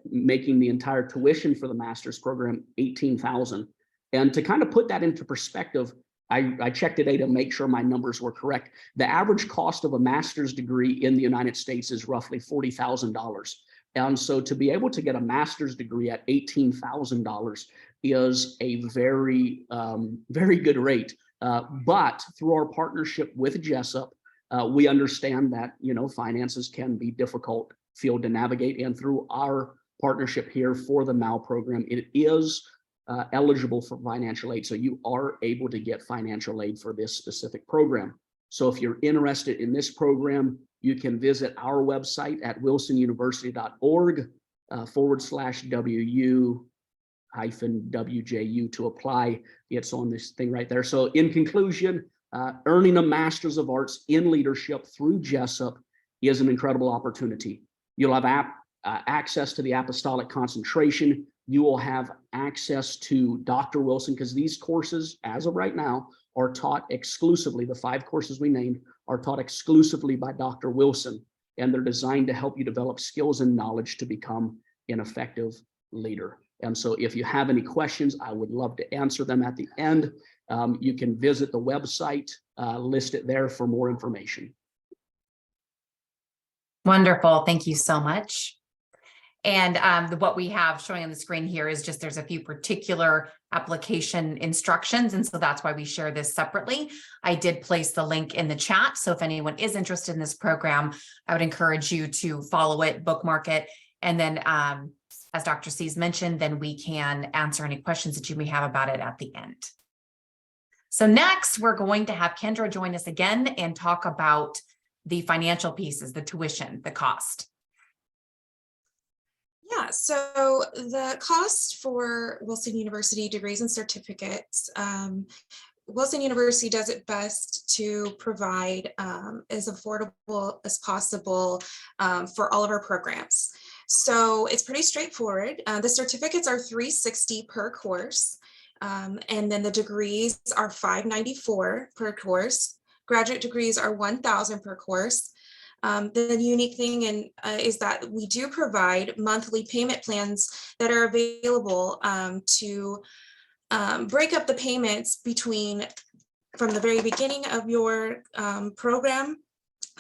making the entire tuition for the master's program $18,000. And to kind of put that into perspective, I checked today to make sure my numbers were correct. The average cost of a master's degree in the United States is roughly $40,000. And so to be able to get a master's degree at $18,000 is a very, very good rate. But through our partnership with Jessup, we understand that, finances can be difficult field to navigate. And through our partnership here for the MAL program, it is eligible for financial aid. So you are able to get financial aid for this specific program. So if you're interested in this program, you can visit our website at wilsonuniversity.org/WU-WJU to apply. It's on this thing right there. So in conclusion, earning a Master's of Arts in Leadership through Jessup is an incredible opportunity. You'll have access to the apostolic concentration. You will have access to Dr. Wilson, because these courses, as of right now, are taught exclusively. The 5 courses we named are taught exclusively by Dr. Wilson, and they're designed to help you develop skills and knowledge to become an effective leader. And so if you have any questions, I would love to answer them at the end. You can visit the website, list it there for more information. Wonderful. Thank you so much. And what we have showing on the screen here is just there's a few particular application instructions. And so that's why we share this separately. I did place the link in the chat. So if anyone is interested in this program, I would encourage you to follow it, bookmark it. And then as Dr. C's mentioned, then we can answer any questions that you may have about it at the end. So next, we're going to have Kendra join us again and talk about the financial pieces, the tuition, the cost. Yeah, so the cost for Wilson University degrees and certificates, Wilson University does its best to provide as affordable as possible for all of our programs. So it's pretty straightforward. The certificates are $360 per course, and then the degrees are $594 per course. Graduate degrees are $1,000 per course. The unique thing is that we do provide monthly payment plans that are available to break up the payments from the very beginning of your program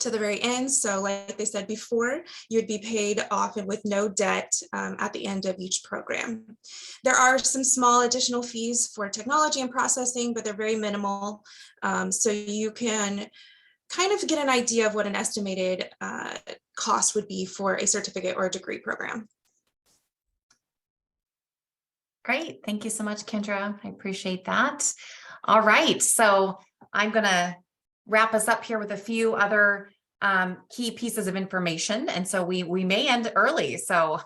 to the very end. So like they said before, you'd be paid off and with no debt at the end of each program. There are some small additional fees for technology and processing, but they're very minimal. So you can kind of get an idea of what an estimated cost would be for a certificate or a degree program. Great. Thank you so much, Kendra. I appreciate that. All right. So I'm going to wrap us up here with a few other key pieces of information. And so we may end early. So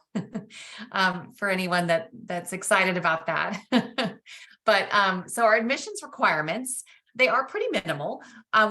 for anyone that's excited about that. But so our admissions requirements, they are pretty minimal.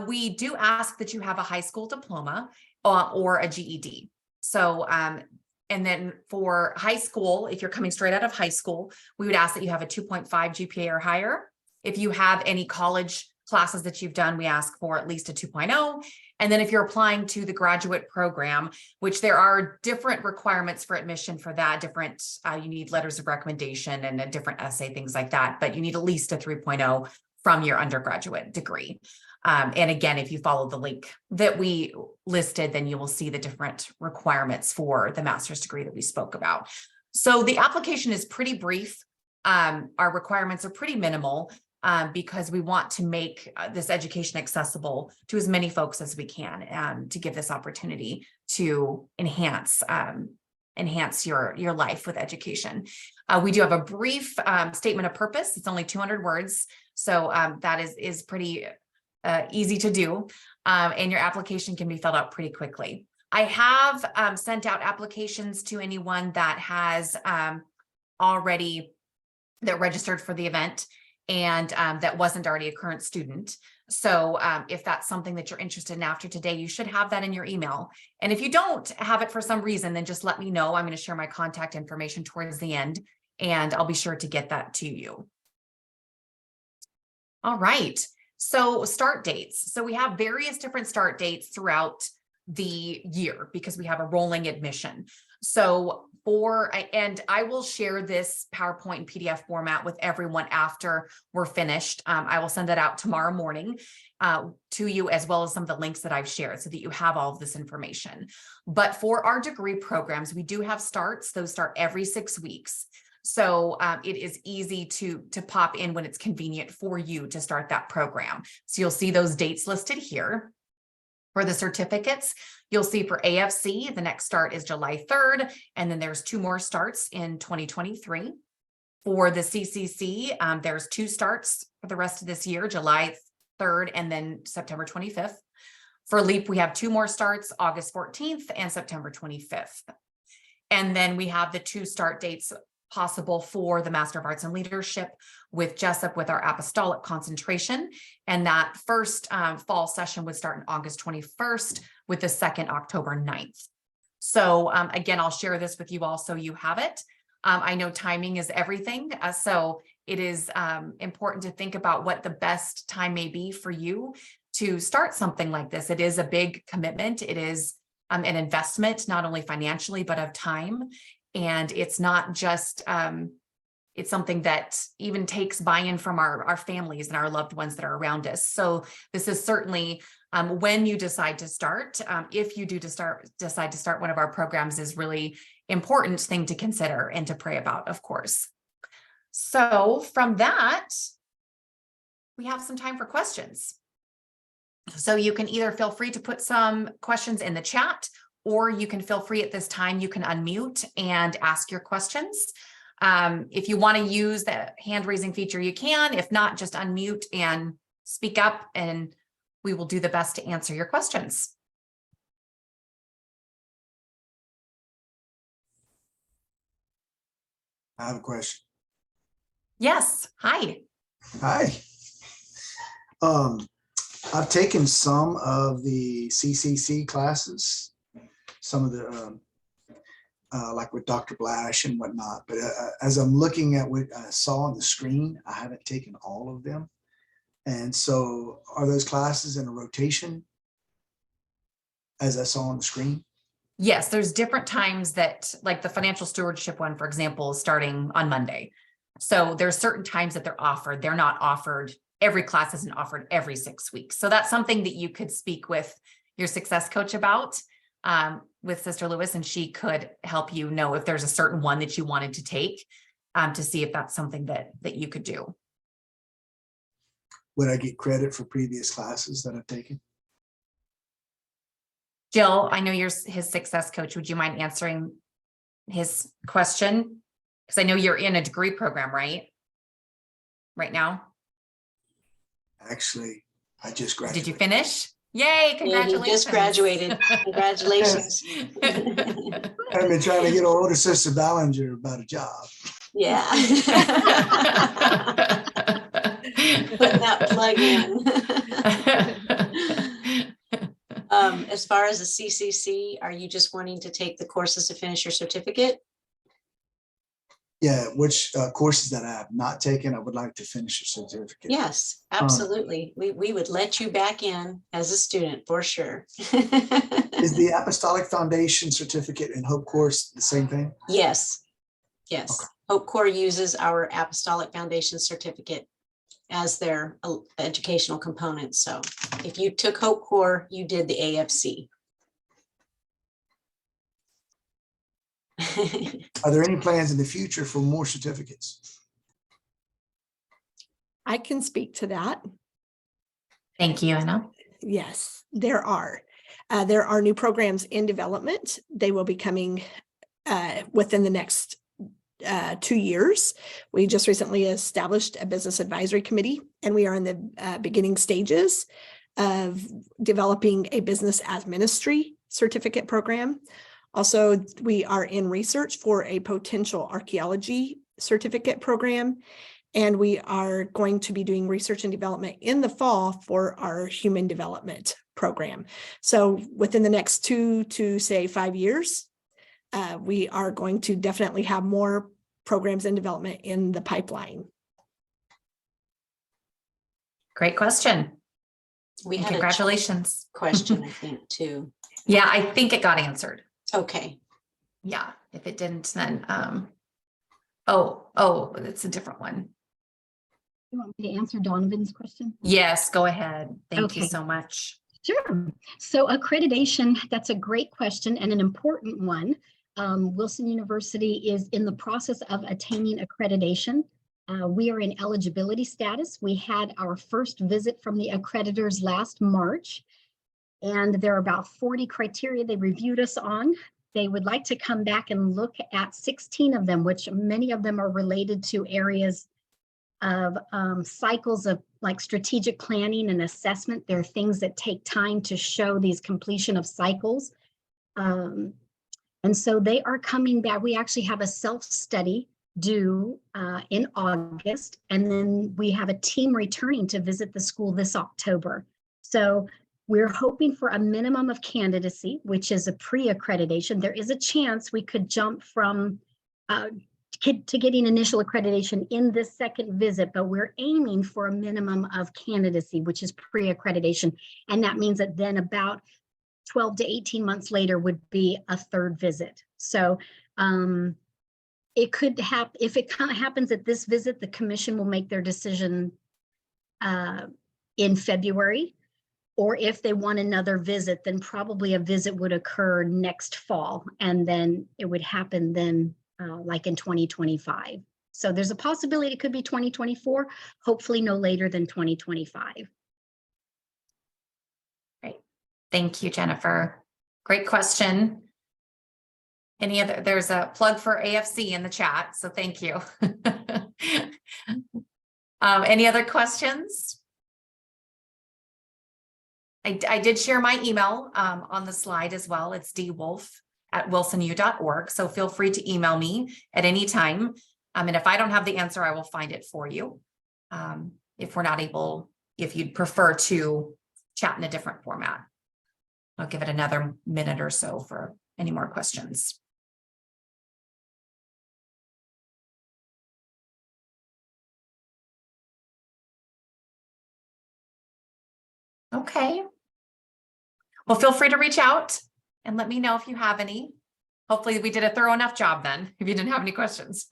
We do ask that you have a high school diploma or a GED. So, and then for high school, if you're coming straight out of high school, we would ask that you have a 2.5 GPA or higher. If you have any college classes that you've done, we ask for at least a 2.0. And then if you're applying to the graduate program, which there are different requirements for admission for that, you need letters of recommendation and a different essay, things like that, but you need at least a 3.0 from your undergraduate degree. And again, if you follow the link that we listed, then you will see the different requirements for the master's degree that we spoke about. So the application is pretty brief. Our requirements are pretty minimal because we want to make this education accessible to as many folks as we can to give this opportunity to enhance your life with education. We do have a brief statement of purpose. It's only 200 words. So that is pretty easy to do. And your application can be filled out pretty quickly. I have sent out applications to anyone that has already registered for the event and that wasn't already a current student. So if that's something that you're interested in after today, you should have that in your email. And if you don't have it for some reason, then just let me know. I'm going to share my contact information towards the end, and I'll be sure to get that to you. All right. So start dates. So we have various different start dates throughout the year because we have a rolling admission. So and I will share this PowerPoint and PDF format with everyone after we're finished. I will send that out tomorrow morning to you, as well as some of the links that I've shared, so that you have all of this information. But for our degree programs, we do have starts. Those start every 6 weeks. So it is easy to pop in when it's convenient for you to start that program. So you'll see those dates listed here. For the certificates, you'll see for AFC, the next start is July 3rd, and then there's 2 more starts in 2023. For the CCC, there's 2 starts for the rest of this year, July 3rd and then September 25th. For LEAP, we have 2 more starts, August 14th and September 25th. And then we have the 2 start dates possible for the Master of Arts in Leadership with Jessup with our apostolic concentration. And that first fall session would start on August 21st with the second October 9th. So again, I'll share this with you all so you have it. I know timing is everything. So it is important to think about what the best time may be for you to start something like this. It is a big commitment. It is an investment, not only financially, but of time. And it's not just, it's something that even takes buy-in from our families and our loved ones that are around us. So this is certainly when you decide to start, if you do decide to start one of our programs, is really important thing to consider and to pray about, of course. So from that, we have some time for questions. So you can either feel free to put some questions in the chat, or you can feel free at this time, you can unmute and ask your questions. If you want to use the hand raising feature, you can. If not, just unmute and speak up, and we will do the best to answer your questions. I have a question. Yes, hi. Hi. I've taken some of the CCC classes, some of the, like with Dr. Blash and whatnot, but as I'm looking at what I saw on the screen, I haven't taken all of them. And so are those classes in a rotation as I saw on the screen? Yes, there's different times that, like the financial stewardship one, for example, is starting on Monday. So there's certain times that they're offered. They're not offered, every class isn't offered every 6 weeks. So that's something that you could speak with your success coach about with Sister Lewis, and she could help you know if there's a certain one that you wanted to take to see if that's something that you could do. Would I get credit for previous classes that I've taken? Jill, I know you're his success coach. Would you mind answering his question? Because I know you're in a degree program, right? Right now? Actually, I just graduated. Did you finish? Yay, congratulations. Yeah, he just graduated. Congratulations. I've been trying to get older Sister Ballinger about a job. Yeah. Put that plug in. As far as the CCC, are you just wanting to take the courses to finish your certificate? Yeah, which courses that I have not taken, I would like to finish a certificate. Yes, absolutely. We would let you back in as a student for sure. Is the Apostolic Foundation certificate and Hope course the same thing? Yes, yes. Okay. Hope Corps uses our Apostolic Foundation certificate as their educational component. So if you took Hope Corps, you did the AFC. Are there any plans in the future for more certificates? I can speak to that. Thank you, Anna. Yes, there are. There are new programs in development. They will be coming within the next 2 years. We just recently established a business advisory committee, and we are in the beginning stages of developing a business as ministry certificate program. Also, we are in research for a potential archaeology certificate program, and we are going to be doing research and development in the fall for our human development program. So within the next 2 to say 5 years, we are going to definitely have more programs in development in the pipeline. Great question. We had congratulations. a question, I think, too. Yeah, I think it got answered. Okay. Yeah, if it didn't, then, oh, it's a different one. You want me to answer Donovan's question? Yes, go ahead. Thank you Okay. so much. Sure. So accreditation, that's a great question and an important one. Wilson University is in the process of attaining accreditation. We are in eligibility status. We had our first visit from the accreditors last March, and there are about 40 criteria they reviewed us on. They would like to come back and look at 16 of them, which many of them are related to areas of cycles of like strategic planning and assessment. There are things that take time to show these completion of cycles. And so they are coming back. We actually have a self-study due in August, and then we have a team returning to visit the school this October. So we're hoping for a minimum of candidacy, which is a pre-accreditation. There is a chance we could jump from to getting initial accreditation in this second visit, but we're aiming for a minimum of candidacy, which is pre-accreditation. And that means that then about 12 to 18 months later would be a third visit. So it could happen, if it kind of happens at this visit, the commission will make their decision in February. Or if they want another visit, then probably a visit would occur next fall. And then it would happen then like in 2025. So there's a possibility it could be 2024, hopefully no later than 2025. Great. Thank you, Jennifer. Great question. Any other, there's a plug for AFC in the chat, so thank you. Any other questions? I did share my email on the slide as well. It's dwolf@wilsonu.org. So feel free to email me at any time. And if I don't have the answer, I will find it for you. If we're not able, if you'd prefer to chat in a different format. I'll give it another minute or so for any more questions. Okay. Well, feel free to reach out and let me know if you have any. Hopefully we did a thorough enough job then, if you didn't have any questions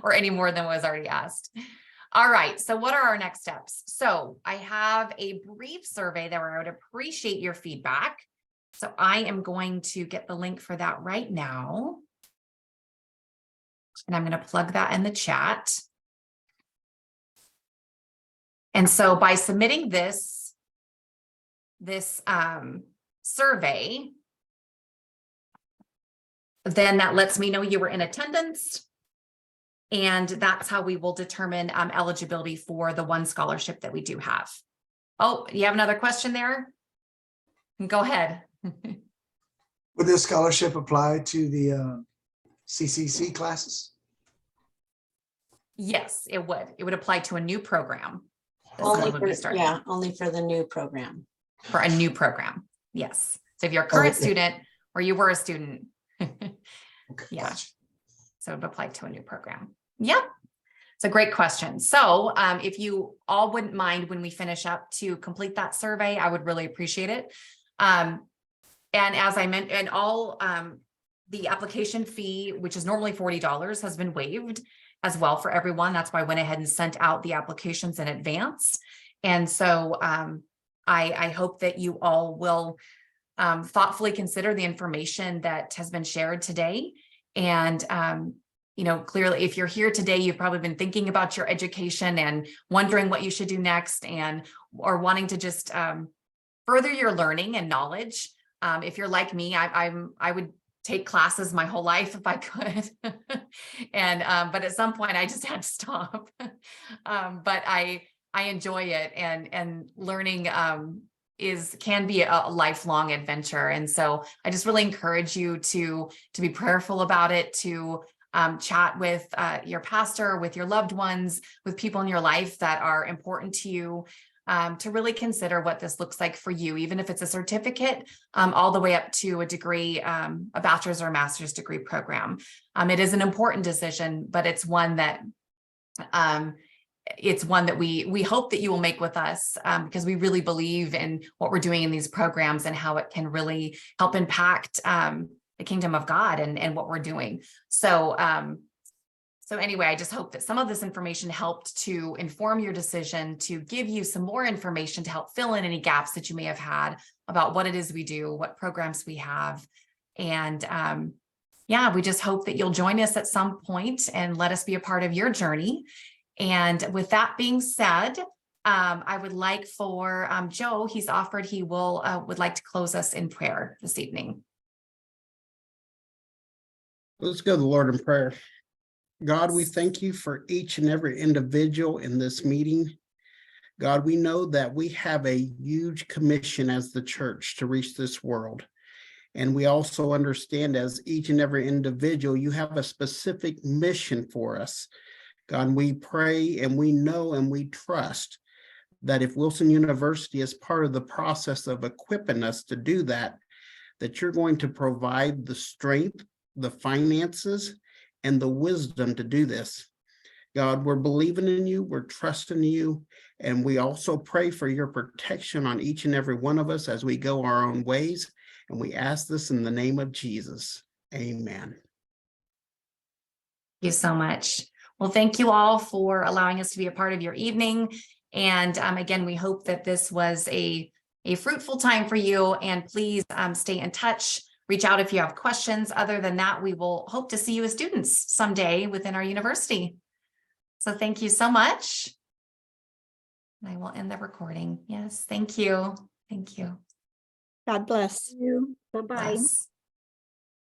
or any more than was already asked. All right, so what are our next steps? So I have a brief survey that I would appreciate your feedback. So I am going to get the link for that right now. And I'm going to plug that in the chat. And so by submitting this survey, then that lets me know you were in attendance. And that's how we will determine eligibility for the one scholarship that we do have. Oh, you have another question there? Go ahead. Would this scholarship apply to the CCC classes? Yes, it would. It would apply to a new program. This Only one would be for, starting. yeah, only for the new program. For a new program. Yes. So if you're a current okay. student or you were a student, Okay, yeah. gotcha. So it would apply to a new program. Yeah. It's a great question. So if you all wouldn't mind when we finish up to complete that survey, I would really appreciate it. And as I mentioned, and all the application fee, which is normally $40, has been waived as well for everyone. That's why I went ahead and sent out the applications in advance. And so I hope that you all will thoughtfully consider the information that has been shared today. And, you know, clearly, if you're here today, you've probably been thinking about your education and wondering what you should do next, and or wanting to just further your learning and knowledge. If you're like me, I would take classes my whole life if I could. And but at some point I just had to stop. But I enjoy it, and learning can be a lifelong adventure. And so I just really encourage you to be prayerful about it, to chat with your pastor, with your loved ones, with people in your life that are important to you, to really consider what this looks like for you, even if it's a certificate, all the way up to a degree, a bachelor's or master's degree program. It is an important decision, but it's one that we hope that you will make with us, because we really believe in what we're doing in these programs and how it can really help impact kingdom of God and what we're doing. So, so anyway, I just hope that some of this information helped to inform your decision, to give you some more information to help fill in any gaps that you may have had about what it is we do, what programs we have. And yeah, we just hope that you'll join us at some point and let us be a part of your journey. And with that being said, I would like for Joe, he's offered he would like to close us in prayer this evening. Let's go to the Lord in prayer. God, we thank you for each and every individual in this meeting. God, we know that we have a huge commission as the church to reach this world. And we also understand as each and every individual, you have a specific mission for us. God, we pray and we know and we trust that if Wilson University is part of the process of equipping us to do that, that you're going to provide the strength, the finances, and the wisdom to do this. God, we're believing in you, we're trusting you, and we also pray for your protection on each and every one of us as we go our own ways. And we ask this in the name of Jesus. Amen. Thank you so much. Well, thank you all for allowing us to be a part of your evening. And again, we hope that this was a fruitful time for you. And please stay in touch. Reach out if you have questions. Other than that, we will hope to see you as students someday within our university. So thank you so much. And I will end the recording. Yes, thank you. Thank you. God bless. Bye-bye. Bless.